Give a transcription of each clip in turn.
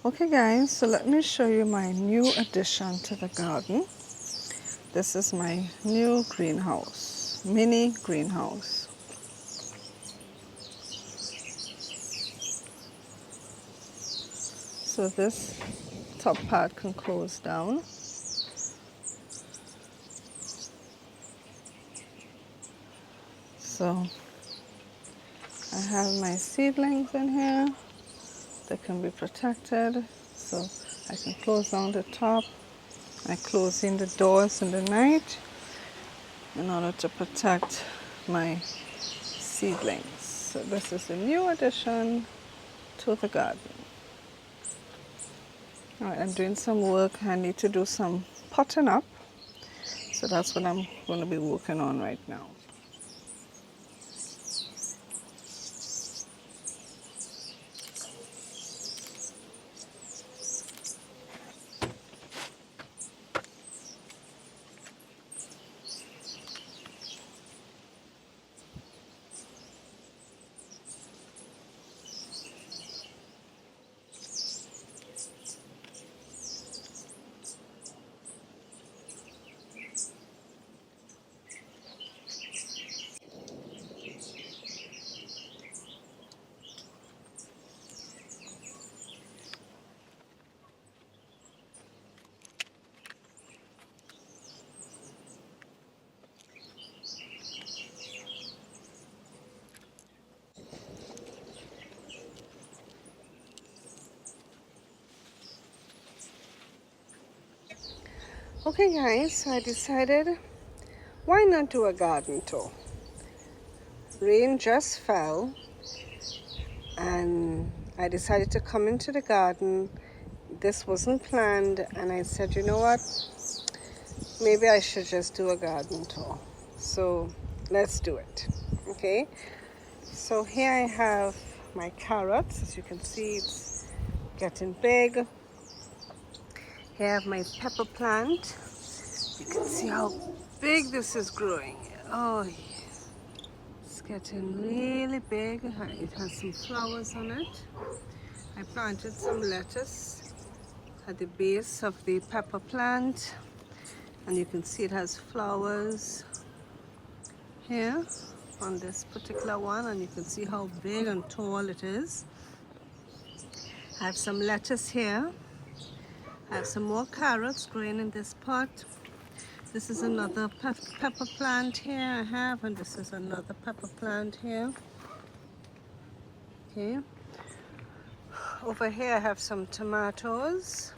Okay guys, so let me show you my new addition to the garden. This is my new greenhouse, mini greenhouse. So this top part can close down. So I have my seedlings in here. They can be protected. So I can close down the top. I close in the doors in the night in order to protect my seedlings. So this is a new addition to the garden. All right, I'm doing some work. I need to do some potting up. So that's what I'm going to be working on right now. Okay guys, so I decided why not do a garden tour? Rain just fell and I decided to come into the garden. This wasn't planned and I said, you know what? Maybe I should just do a garden tour. So let's do it. Okay, so here I have my carrots. As you can see, it's getting big. Here I have my pepper plant. You can see how big this is growing. Oh, it's getting really big. It has some flowers on it. I planted some lettuce at the base of the pepper plant, and you can see it has flowers here on this particular one, and you can see how big and tall it is. I have some lettuce here. I have some more carrots growing in this pot. This is another pepper plant here I have, and this is another pepper plant here. Okay. Over here I have some tomatoes.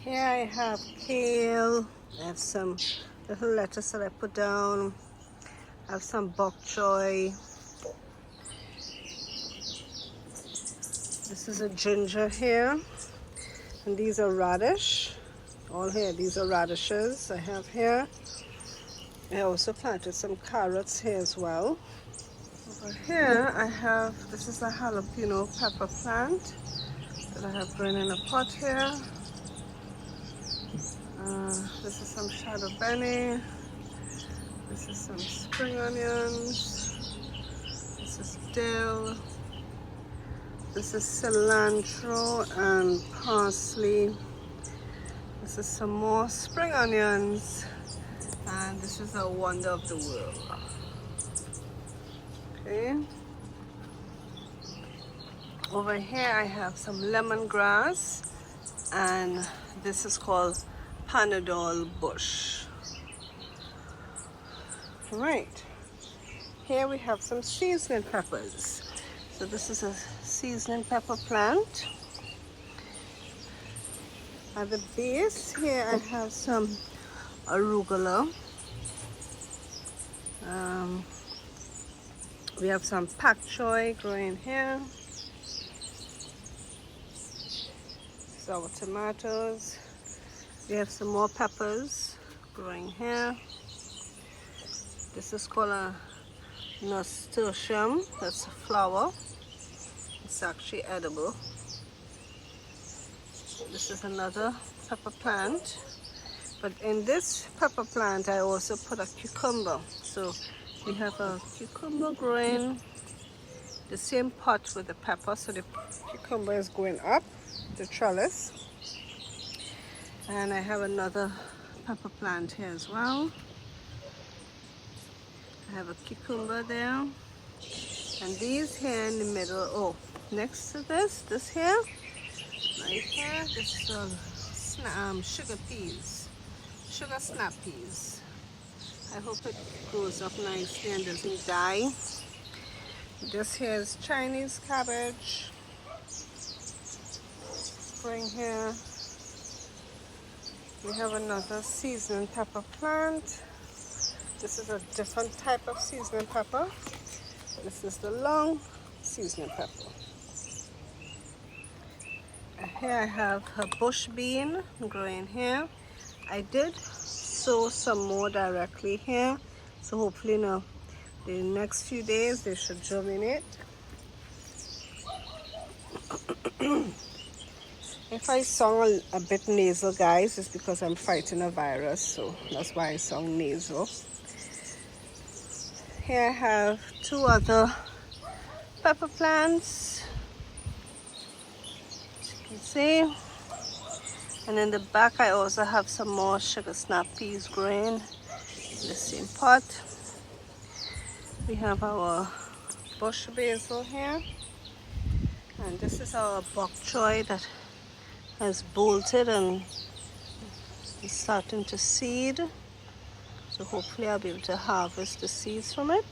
Here I have kale. I have some little lettuce that I put down. I have some bok choy. This is a ginger here. And these are radish. All here, these are radishes I have here. I also planted some carrots here as well. Over here I have, this is a jalapeno pepper plant that I have grown in a pot here. This is some shadow benny. This is some spring onions. This is dill. This is cilantro and parsley. This is some more spring onions. And this is a wonder of the world. Okay. Over here I have some lemongrass, and this is called Panadol bush. Right. Here we have some seasoning peppers. So this is a seasoning pepper plant. At the base here I have some arugula. We have some pak choy growing here. Sour tomatoes. We have some more peppers growing here. This is called a nasturtium. That's a flower. It's actually edible. This is another pepper plant. But in this pepper plant, I also put a cucumber. So we have a cucumber growing the same pot with the pepper, so the cucumber is going up the trellis. And I have another pepper plant here as well. I have a cucumber there, and these here in the middle. Oh, next to this here, right here, this is sugar peas, sugar snap peas. I hope it grows up nicely and doesn't die. This here is Chinese cabbage. Spring here. We have another seasoning pepper plant. This is a different type of seasoning pepper. This is the long seasoning pepper. And here I have a bush bean growing here. I did sow some more directly here, so hopefully now the next few days they should germinate. If I sound a bit nasal, guys, it's because I'm fighting a virus, so that's why I sound nasal. Here I have two other pepper plants, as you can see. And in the back I also have some more sugar snap peas growing in the same pot. We have our bush basil here. And this is our bok choy that has bolted and is starting to seed. So hopefully I'll be able to harvest the seeds from it.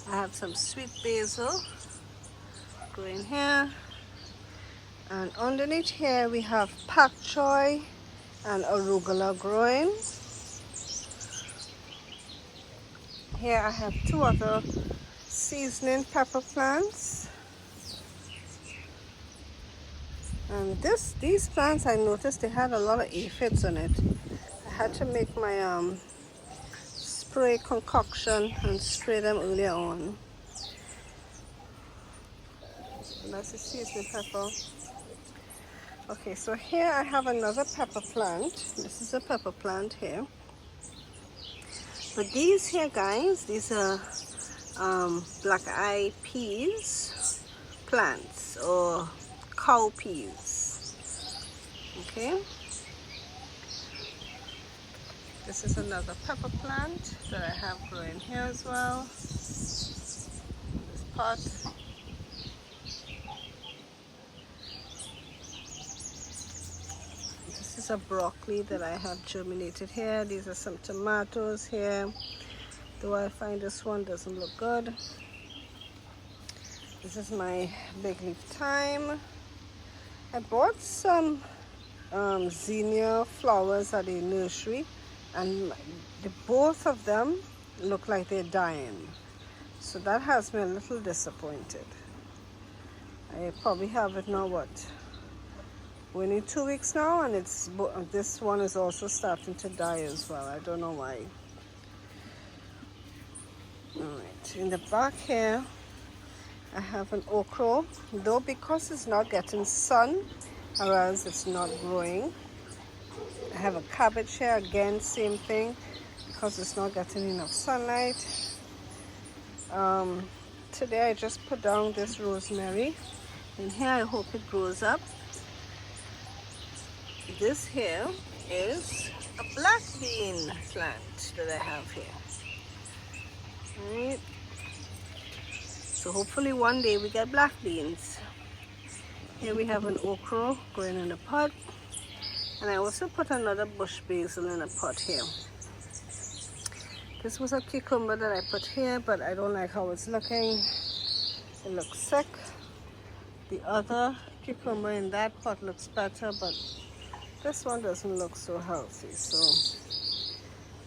I have some sweet basil growing here. And underneath here we have pak choy and arugula growing. Here I have two other seasoning pepper plants. And these plants, I noticed they had a lot of aphids on it. I had to make my spray concoction and spray them earlier on. And that's the seasoning pepper. Okay, so here I have another pepper plant. This is a pepper plant here. But these here, guys, these are black-eyed peas plants or cow peas. Okay. This is another pepper plant that I have growing here as well. This pot. This is a broccoli that I have germinated here. These are some tomatoes here, though I find this one doesn't look good. This is my big leaf thyme. I bought some zinnia flowers at the nursery, and both of them look like they're dying. So that has me a little disappointed. I probably have it now, what? We need 2 weeks now, and this one is also starting to die as well. I don't know why. Alright, in the back here I have an okra, though because it's not getting sun, or else it's not growing. I have a cabbage here, again same thing, because it's not getting enough sunlight. Today I just put down this rosemary, and here I hope it grows up. This here is a black bean plant that I have here. Right. So hopefully one day we get black beans. Here we have an okra growing in a pot, and I also put another bush basil in a pot here. This was a cucumber that I put here, but I don't like how it's looking. It looks sick. The other cucumber in that pot looks better, but this one doesn't look so healthy, so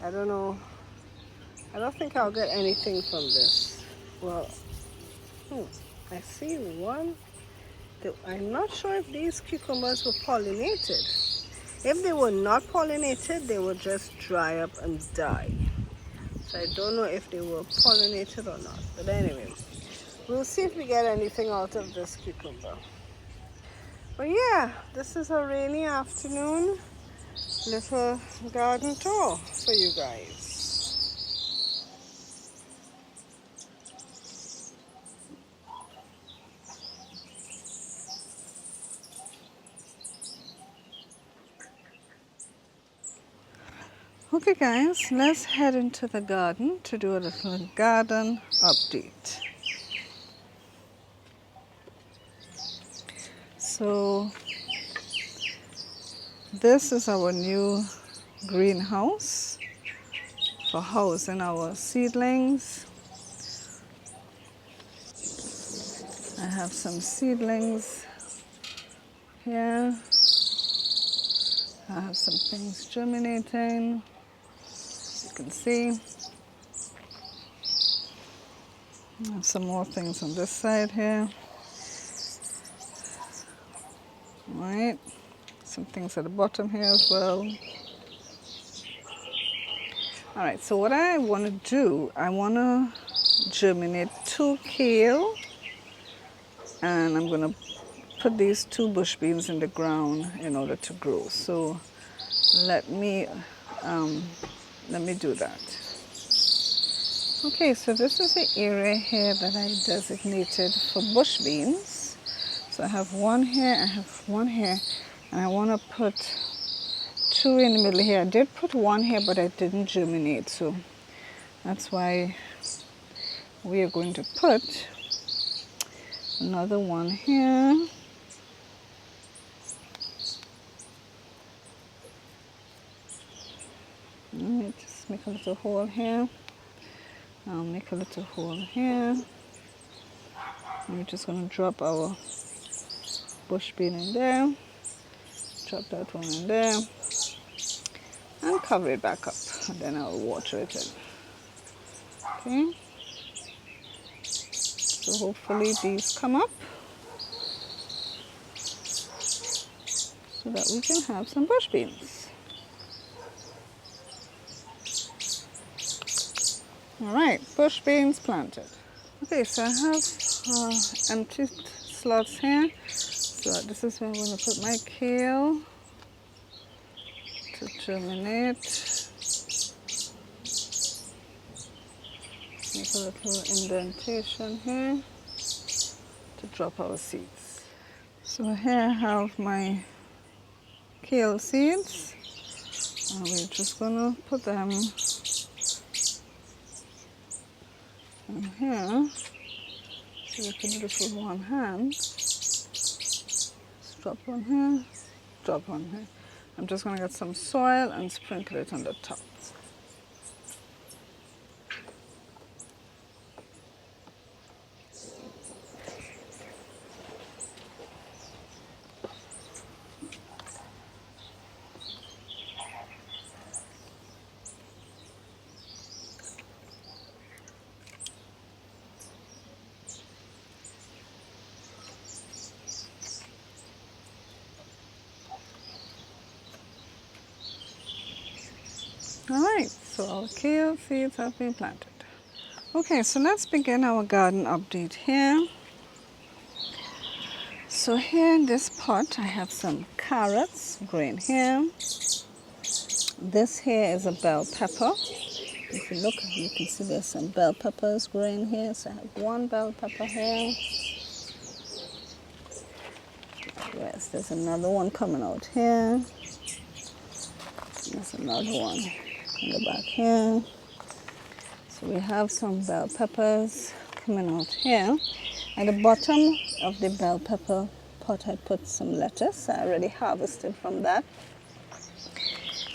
I don't know. I don't think I'll get anything from this. Well, I see one. I'm not sure if these cucumbers were pollinated. If they were not pollinated, they would just dry up and die. So I don't know if they were pollinated or not. But anyway, we'll see if we get anything out of this cucumber. But yeah, this is a rainy afternoon little garden tour for you guys. Okay guys, let's head into the garden to do a little garden update. So this is our new greenhouse for housing our seedlings. I have some seedlings here. I have some things germinating, as you can see. I have some more things on this side here. All right, some things at the bottom here as well. All right, so what I want to do, I want to germinate 2 kale, and I'm going to put these 2 bush beans in the ground in order to grow. So let me do that. Okay, so this is the area here that I designated for bush beans. So I have 1 here, I have 1 here, and I want to put 2 in the middle here. I did put 1 here, but I didn't germinate, so that's why we are going to put another 1 here. Let me just make a little hole here. I'll make a little hole here. We're just going to drop our bush bean in there. Drop that one in there. And cover it back up. And then I'll water it in. Okay. So hopefully these come up, so that we can have some bush beans. All right, bush beans planted. Okay, so I have empty slots here. So this is where I'm going to put my kale to germinate. Make a little indentation here to drop our seeds. So here I have my kale seeds, and we're just going to put them in here. So you can do this with 1 hand. Just drop 1 here, drop 1 here. I'm just going to get some soil and sprinkle it on the top. All right, so our kale seeds have been planted. Okay, so let's begin our garden update here. So here in this pot, I have some carrots growing here. This here is a bell pepper. If you look, you can see there's some bell peppers growing here. So I have 1 bell pepper here. Yes, there's another one coming out here. There's another one in the back here. So we have some bell peppers coming out here. At the bottom of the bell pepper pot, I put some lettuce. I already harvested from that.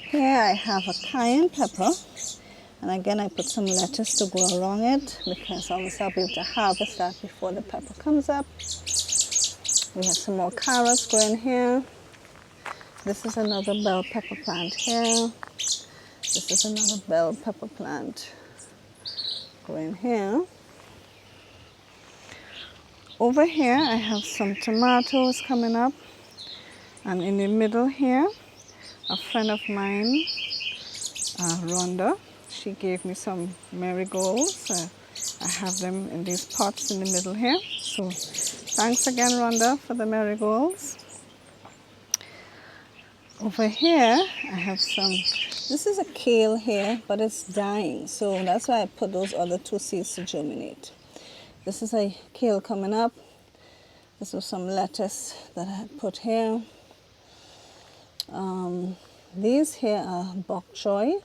Here I have a cayenne pepper, and again I put some lettuce to grow around it because obviously I'll be able to harvest that before the pepper comes up. We have some more carrots growing here. This is another bell pepper plant here. This is another bell pepper plant growing here. Over here I have some tomatoes coming up, and in the middle here a friend of mine, Rhonda, she gave me some marigolds. I have them in these pots in the middle here. So thanks again, Rhonda, for the marigolds. Over here I have some, this is a kale here, but it's dying, so that's why I put those other 2 seeds to germinate. This is a kale coming up. This was some lettuce that I had put here. These here are bok choy.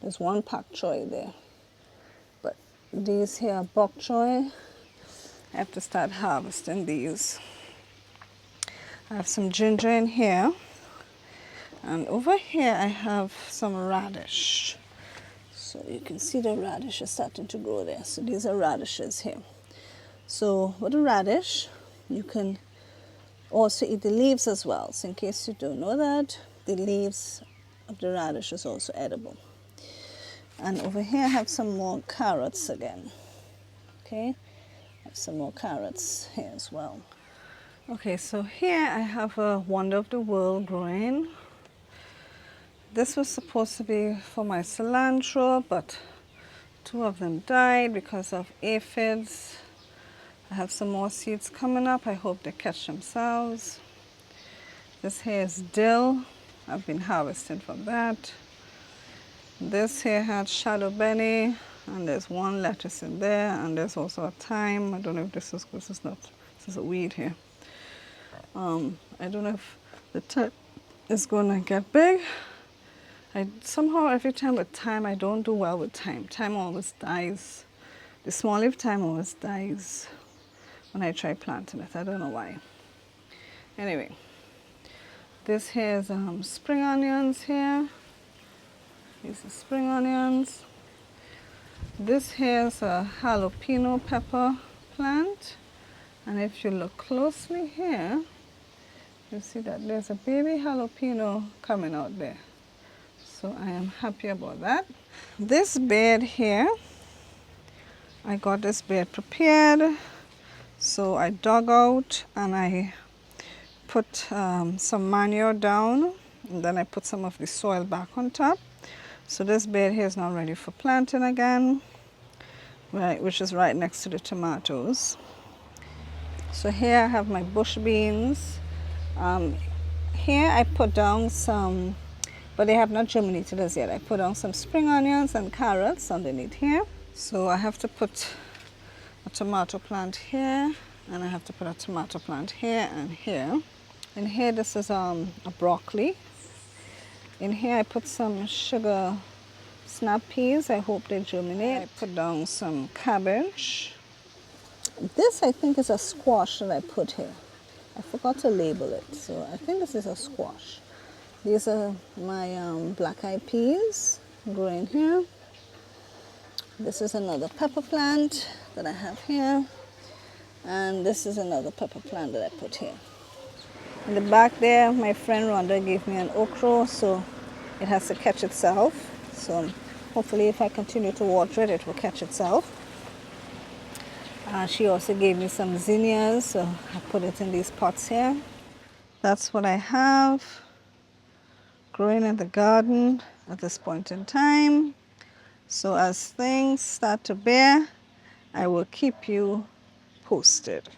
There's one pak choy there. But these here are bok choy. I have to start harvesting these. I have some ginger in here. And over here I have some radish. So you can see the radish is starting to grow there. So these are radishes here. So with the radish, you can also eat the leaves as well. So in case you don't know that, the leaves of the radish is also edible. And over here I have some more carrots again. Okay, I have some more carrots here as well. Okay, so here I have a wonder of the world growing. This was supposed to be for my cilantro, but 2 of them died because of aphids. I have some more seeds coming up. I hope they catch themselves. This here is dill. I've been harvesting from that. This here had shadow benny, and there's 1 lettuce in there, and there's also a thyme. I don't know if this is a weed here. I don't know if the thyme is going to get big. Somehow every time with thyme, I don't do well with thyme. Thyme always dies. The small leaf thyme always dies when I try planting it. I don't know why. Anyway, this here is spring onions here. These are spring onions. This here is a jalapeno pepper plant. And if you look closely here, you see that there's a baby jalapeno coming out there. So I am happy about that. This bed here, I got this bed prepared. So I dug out and I put some manure down, and then I put some of the soil back on top. So this bed here is now ready for planting again, right, which is right next to the tomatoes. So here I have my bush beans. Here I put down some, but they have not germinated as yet. I put down some spring onions and carrots underneath here. So I have to put a tomato plant here, and I have to put a tomato plant here and here. And here this is a broccoli. In here I put some sugar snap peas. I hope they germinate. I put down some cabbage. This I think is a squash that I put here. I forgot to label it, so I think this is a squash. These are my black-eyed peas growing here. This is another pepper plant that I have here. And this is another pepper plant that I put here. In the back there, my friend Rhonda gave me an okra, so it has to catch itself. So hopefully if I continue to water it, it will catch itself. She also gave me some zinnias, so I put it in these pots here. That's what I have growing in the garden at this point in time. So as things start to bear, I will keep you posted.